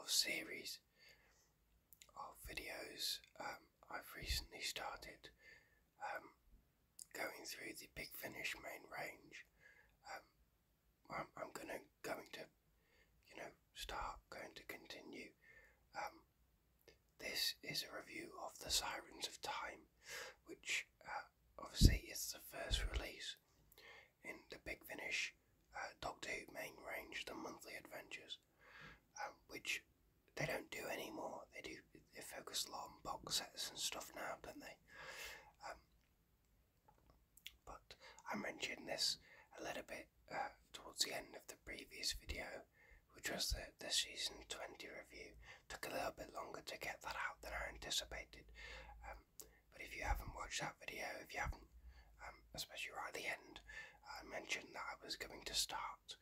of series of videos. I've recently started going through the Big Finish main range. I'm going to continue. This is a review of the Sirens of Time, which obviously is the first release in the Big Finish Doctor Who main range, the monthly adventures, which they don't do anymore. They focus a lot on box sets and stuff now, don't they? But I mentioned this a little bit towards the end of the previous video, which was the season 20 review. Took a little bit longer to get that out than I anticipated. But if you haven't watched that video, especially right at the end, I mentioned that I was going to start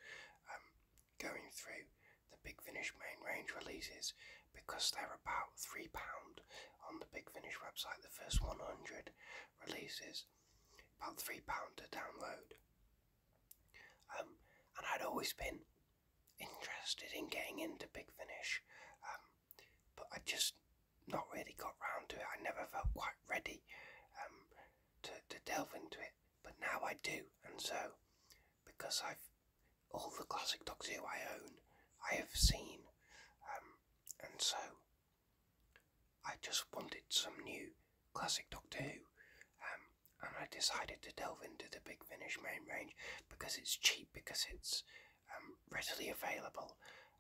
going through the Big Finish main range releases, because they're about £3 on the Big Finish website. The first 100 releases, about £3 to download. And I'd always been interested in getting into Big Finish, but I just not really got round to it. I never felt quite ready to delve into it, but now I do. And so, because all the classic Doctor Who I own, I have seen, and so I just wanted some new classic Doctor Who, and I decided to delve into the Big Finish main range because it's cheap, because it's readily available,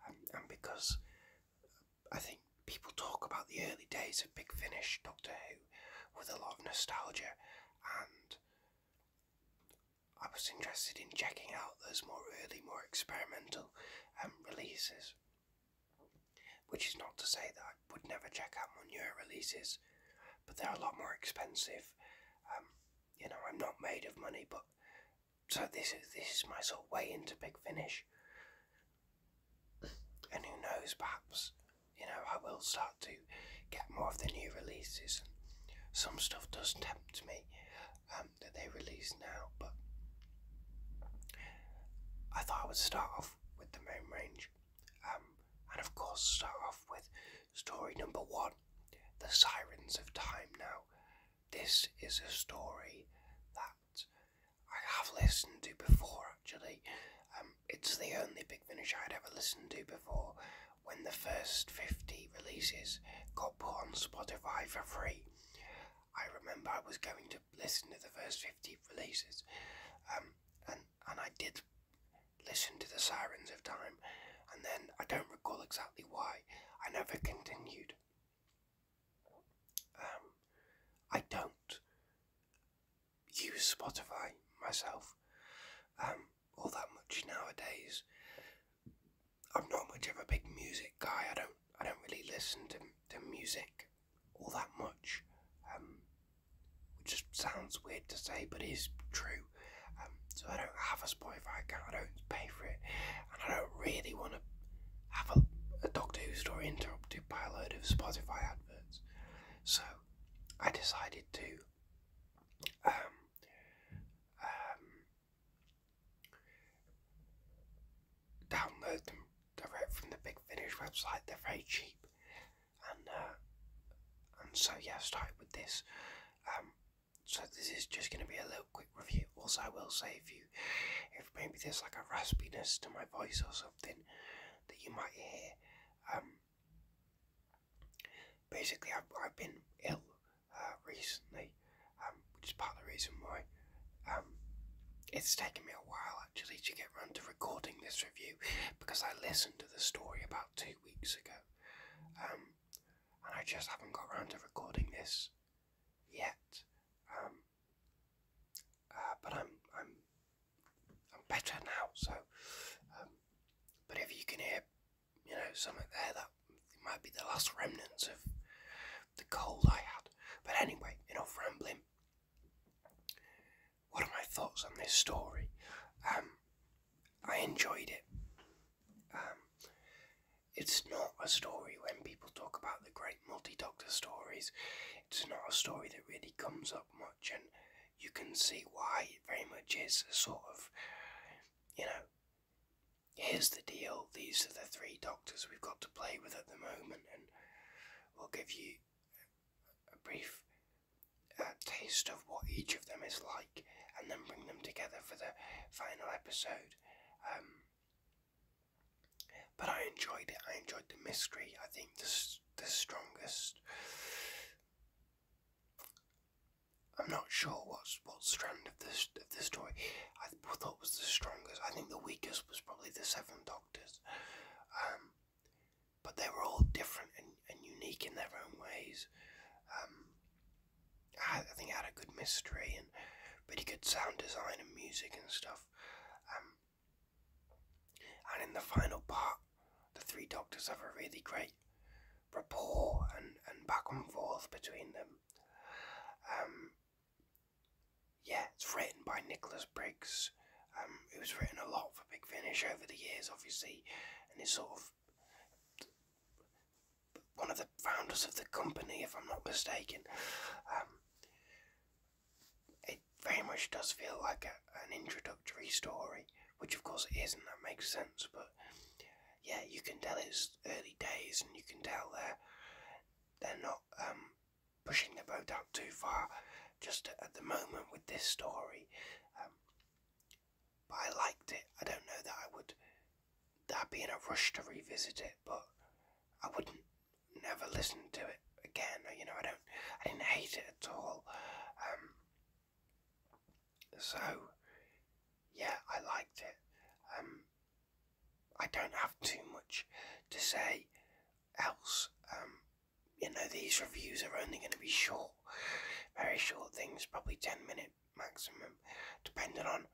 and because I think people talk about the early days of Big Finish Doctor Who with a lot of nostalgia, and I was interested in checking out those more early, more experimental releases. Which is not to say that I would never check out more newer releases, but they're a lot more expensive. I'm not made of money, but so this is my sort of way into Big Finish. And who knows, perhaps, I will start to get more of the new releases. And some stuff does tempt me that they release now, but I thought I would start off with the main range. And of course start off with story number 1, The Sirens of Time. Now, this is a story that I have listened to before, actually. It's the only Big Finish I'd ever listened to before, when the first 50 releases got put on Spotify for free. I remember I was going to listen to the first 50 releases, and I did listen to The Sirens of Time, and then I don't recall exactly why I never continued. I don't use Spotify myself all that much nowadays. I'm not much of a big music guy. I don't really listen to music all that much, which sounds weird to say, but is true. So I don't have a Spotify account, I don't pay for it, and I don't really want to have a Doctor Who story interrupted by a load of Spotify adverts. So I decided to download them direct from the Big Finish website. They're very cheap, and so yeah, I started with this. So this is just going to be a little quick review. Also, I will say, if maybe there's like a raspiness to my voice or something that you might hear, basically I've been ill recently, which is part of the reason why it's taken me a while actually to get around to recording this review, because I listened to the story about 2 weeks ago, and I just haven't got around to recording this yet. But I'm better now, so but if you can hear something there, that might be the last remnants of the cold I had. But anyway, enough rambling. What are my thoughts on this story? I enjoyed it. It's not a story, when people talk about the great multi-Doctor stories, it's not a story that really comes up much, and you can see why. It very much is a sort of, here's the deal, these are the three doctors we've got to play with at the moment, and we'll give you a brief taste of what each of them is like, and then bring them together for the final episode. But I enjoyed it. I enjoyed the mystery. I think the strongest. I'm not sure what strand of the story I thought was the strongest. I think the weakest was probably the Seven Doctors. But they were all different and unique in their own ways. I think it had a good mystery and pretty good sound design and music and stuff. And in the final part, the three doctors have a really great rapport and back and forth between them. Yeah, it's written by Nicholas Briggs, who's written a lot for Big Finish over the years, obviously, and is sort of one of the founders of the company, if I'm not mistaken. It very much does feel like an introductory story, which of course it is, and that makes sense, but yeah, you can tell it's early days, and you can tell they're not pushing the boat out too far just at the moment with this story. But I liked it. I don't know that I'd be in a rush to revisit it, but I wouldn't never listen to it again. You know, I didn't hate it at all. So yeah, I liked it. I don't have too much to say else. You know, these reviews are only going to be short, very short things, probably 10-minute maximum, depending on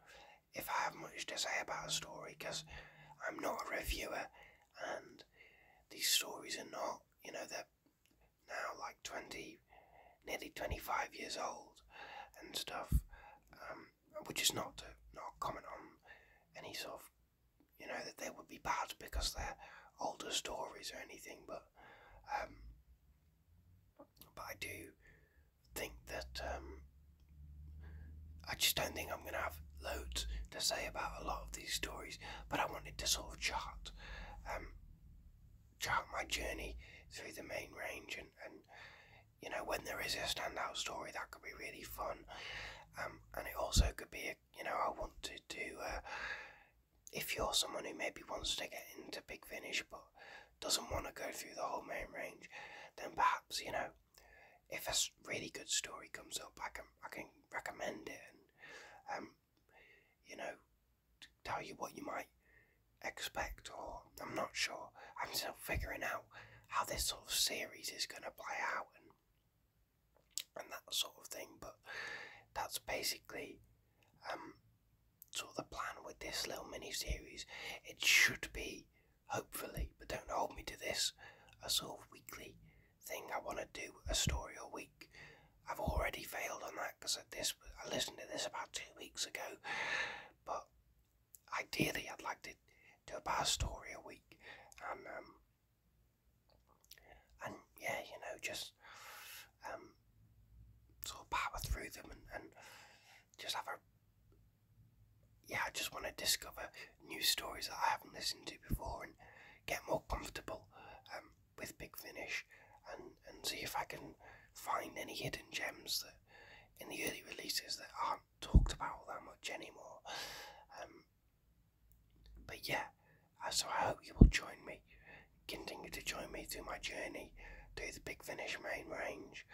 if I have much to say about a story, because I'm not a reviewer, and these stories are not, you know, they're now like nearly 25 years old and stuff, which is not to comment on any sort of, you know, that they would be bad because they're older stories or anything, but I do think that I just don't think I'm going to have loads to say about a lot of these stories, but I wanted to sort of chart my journey through the main range, and you know, when there is a standout story, that could be really fun, and it also could be I want to do if you're someone who maybe wants to get into Big Finish but doesn't want to go through the whole main range, then perhaps, you know, if a really good story comes up, I can recommend it, and you know, tell you what you might expect, or I'm not sure. I'm still figuring out how this sort of series is going to play out and that sort of thing, but that's basically sort of the plan with this little mini series. It should be, hopefully, but don't hold me to this, a sort of weekly thing. I want to do a story a week. I've already failed on that because I listened to this about 2 weeks ago, but ideally I'd like to do about a story a week, and yeah, you know, just sort of power through them and just have I just want to discover new stories that I haven't listened to before and get more comfortable with Big Finish, and see if I can find any hidden gems that in the early releases that aren't talked about that much anymore. But yeah, so I hope you will continue to join me through my journey through the Big Finish main range.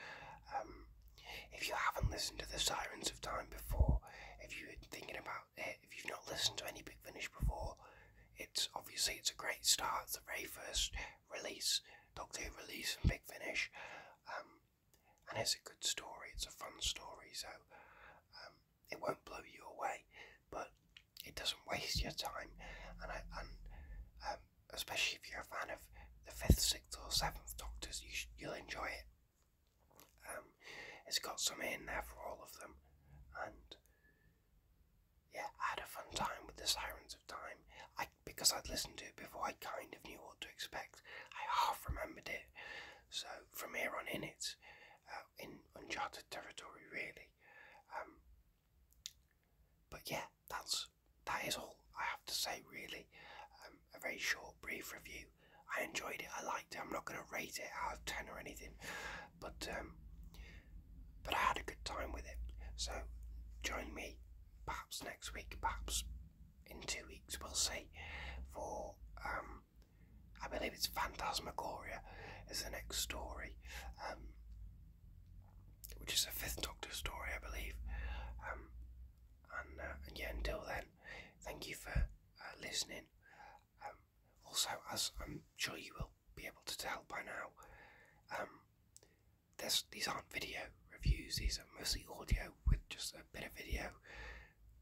If you haven't listened to the Sirens of Time before, if you're thinking about it, if you've not listened to any Big Finish before, it's a great start. It's the very first release, Doctor Who release from Big Finish, and it's a good story. It's a fun story, so it won't blow you away, but it doesn't waste your time, and especially if you're a fan of the 5th, 6th or 7th Doctors, you'll enjoy it. It's got some in there for all of them, and yeah, I had a fun time with the Sirens of Time. Because I'd listened to it before, I kind of knew what to expect. I half remembered it, so from here on in, it's in uncharted territory, really. But yeah, that is all I have to say, really. very short, brief review. I enjoyed it. I liked it. I'm not going to rate it out of 10 or anything, but I had a good time with it. So join me perhaps next week, perhaps in 2 weeks, we'll see, for I believe it's Phantasmagoria is the next story, which is a Fifth Doctor story, I believe. And yeah, until then, thank you for listening. Also, as I'm sure you will be able to tell by now, these aren't video reviews, these are mostly audio with just a bit of video,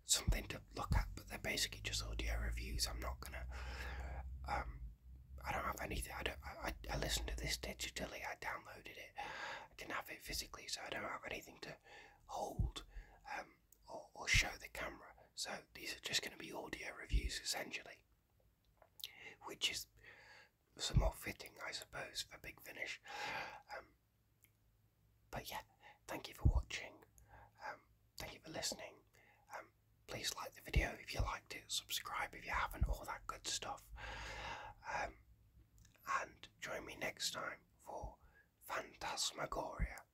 something to look at, but they're basically just audio reviews. I'm not gonna, I don't have anything, I listened to this digitally, I downloaded it, I can have it physically, so I don't have anything to hold, or show the camera, so these are just going to be audio reviews essentially, which is somewhat fitting, I suppose, for Big Finish. But yeah, thank you for watching, thank you for listening. Please like the video if you liked it, subscribe if you haven't, all that good stuff. And join me next time for Phantasmagoria.